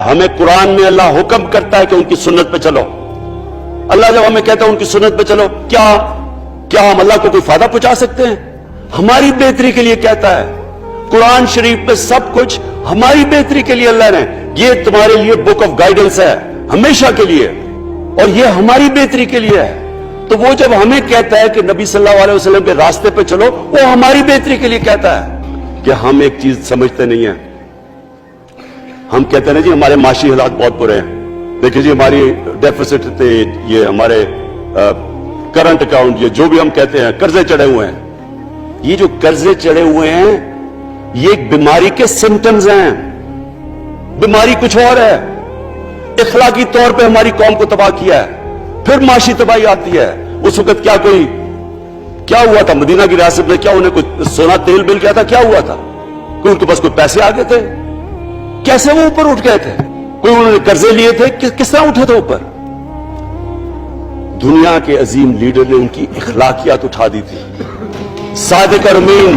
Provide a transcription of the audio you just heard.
ہمیں قرآن میں اللہ حکم کرتا ہے کہ ان کی سنت پہ چلو. اللہ جب ہمیں کہتا ہے ان کی سنت پہ چلو، کیا ہم اللہ کو کوئی فائدہ پہنچا سکتے ہیں؟ ہماری بہتری کے لیے کہتا ہے. قرآن شریف میں سب کچھ ہماری بہتری کے لیے اللہ نے، یہ تمہارے لیے بک آف گائیڈنس ہے ہمیشہ کے لیے، اور یہ ہماری بہتری کے لیے ہے. تو وہ جب ہمیں کہتا ہے کہ نبی صلی اللہ علیہ وسلم کے راستے پہ چلو، وہ ہماری بہتری کے لیے کہتا ہے. کہ ہم ایک چیز سمجھتے نہیں ہیں، ہم کہتے ہیں جی ہمارے معاشی حالات بہت برے ہیں، دیکھیں جی ہماری ڈیفیسٹ تھے، یہ ہمارے کرنٹ اکاؤنٹ، یہ جو بھی ہم کہتے ہیں قرضے چڑھے ہوئے ہیں. یہ جو قرضے چڑھے ہوئے ہیں یہ ایک بیماری کے سمٹمز ہیں. بیماری کچھ اور ہے. اخلاقی طور پہ ہماری قوم کو تباہ کیا ہے، پھر معاشی تباہی آتی ہے. اس وقت کیا ہوا تھا مدینہ کی ریاست میں؟ کیا انہیں کوئی سونا تیل مل گیا تھا؟ کیا ہوا تھا؟ کوئی ان کے پاس کوئی پیسے آ گئے تھے؟ کیسے وہ اوپر اٹھ گئے تھے؟ کوئی انہوں نے قرضے لیے تھے؟ کس طرح اٹھے تھے اوپر؟ دنیا کے عظیم لیڈر نے ان کی اخلاقیات اٹھا دی تھی. صادق اور امین